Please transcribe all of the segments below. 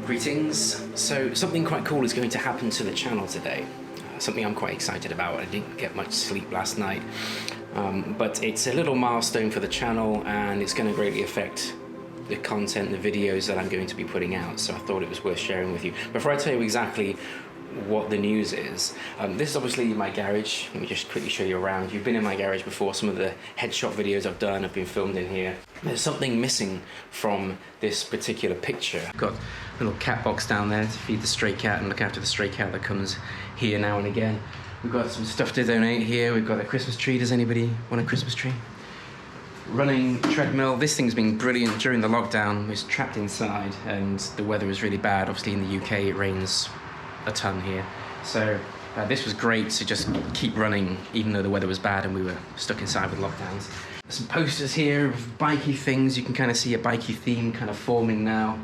Greetings. So something quite cool is going to happen to the channel today. Something I'm quite excited about. I didn't get much sleep last night, but it's a little milestone for the channel and it's going to greatly affect the content, the videos that I'm going to be putting out. So I thought it was worth sharing with you. Before I tell you exactly what the news is, this is obviously my garage. Let me just quickly show you around. You've been in my garage before. Some of the headshot videos I've done have been filmed in here. There's something missing from this particular picture. I've got a little cat box down there to feed the stray cat and look after the stray cat that comes here now and again. We've got some stuff to donate here. We've got a Christmas tree. Does anybody want a Christmas tree? Running treadmill. This thing's been brilliant during the lockdown. We was trapped inside and the weather was really bad. Obviously in the UK it rains a ton here, so this was great to just keep running even though the weather was bad and we were stuck inside with lockdowns. There's some posters here of bikey things. You can kind of see a bikey theme kind of forming now.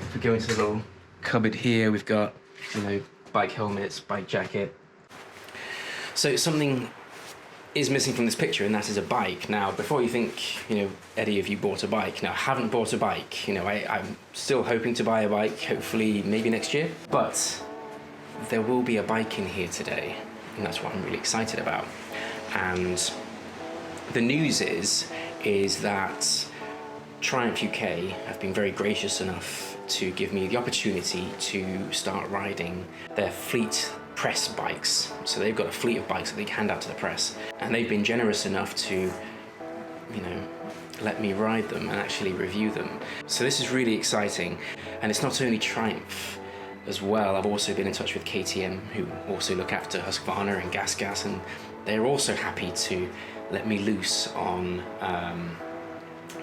If we go into the little cupboard here, we've got, you know, bike helmets, bike jacket. So something is missing from this picture, and that is a bike. Now, before you think, you know, Eddie, have you bought a bike? No, I haven't bought a bike. You know, I'm still hoping to buy a bike, hopefully maybe next year, but there will be a bike in here today, and that's what I'm really excited about. And the news is that Triumph UK have been very gracious enough to give me the opportunity to start riding their fleet press bikes. So they've got a fleet of bikes that they hand out to the press, and they've been generous enough to, you know, let me ride them and actually review them. So this is really exciting, and it's not only Triumph as well. I've also been in touch with KTM, who also look after Husqvarna and Gas, and they're also happy to let me loose on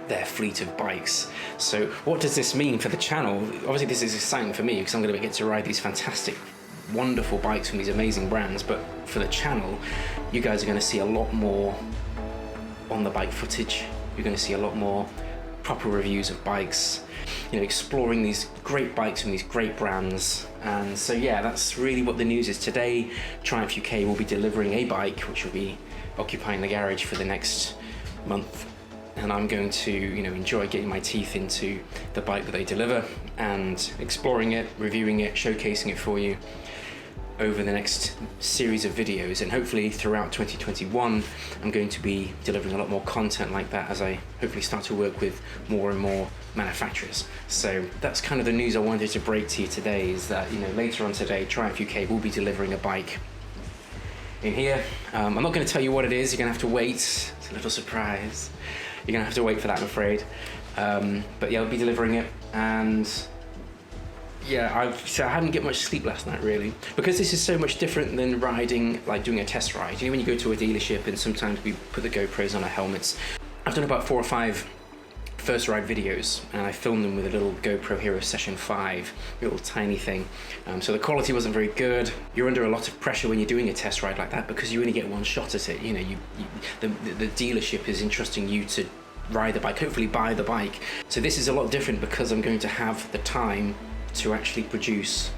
their fleet of bikes. So what does this mean for the channel? Obviously this is exciting for me because I'm going to get to ride these fantastic, wonderful bikes from these amazing brands, but for the channel, you guys are going to see a lot more on the bike footage. You're going to see a lot more proper reviews of bikes, you know, exploring these great bikes from these great brands. And so yeah, that's really what the news is. Today, Triumph UK will be delivering a bike which will be occupying the garage for the next month, and I'm going to, you know, enjoy getting my teeth into the bike that they deliver and exploring it, reviewing it, showcasing it for you over the next series of videos. And hopefully throughout 2021 I'm going to be delivering a lot more content like that as I hopefully start to work with more and more manufacturers. So that's kind of the news I wanted to break to you today, is that, you know, later on today Triumph UK will be delivering a bike in here. I'm not going to tell you what it is. You're going to have to wait. It's a little surprise. You're going to have to wait for that, I'm afraid. But yeah, I'll be delivering it. And yeah, I hadn't get much sleep last night, really, because this is so much different than riding, like doing a test ride. You know, when you go to a dealership and sometimes we put the GoPros on our helmets. I've done about 4 or 5 first ride videos, and I filmed them with a little GoPro Hero Session 5, a little tiny thing. So the quality wasn't very good. You're under a lot of pressure when you're doing a test ride like that because you only get one shot at it. You know, the dealership is entrusting you to ride the bike, hopefully buy the bike. So this is a lot different because I'm going to have the time to actually produce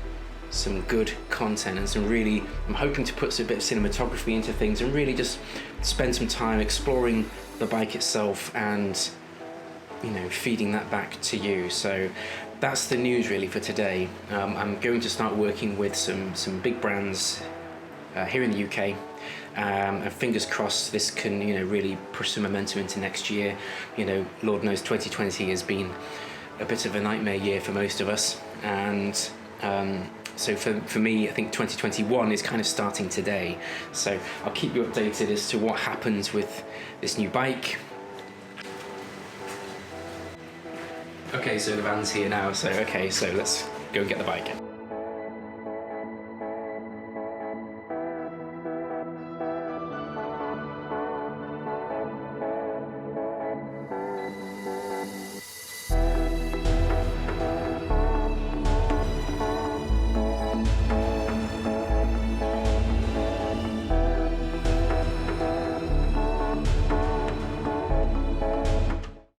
some good content and some really, I'm hoping to put a bit of cinematography into things and really just spend some time exploring the bike itself and, you know, feeding that back to you. So that's the news really for today. I'm going to start working with some big brands here in the UK, and fingers crossed this can, you know, really push some momentum into next year. You know, Lord knows 2020 has been a bit of a nightmare year for most of us, and so for me, I think 2021 is kind of starting today. So I'll keep you updated as to what happens with this new bike. Okay, so the van's here now, so let's go and get the bike.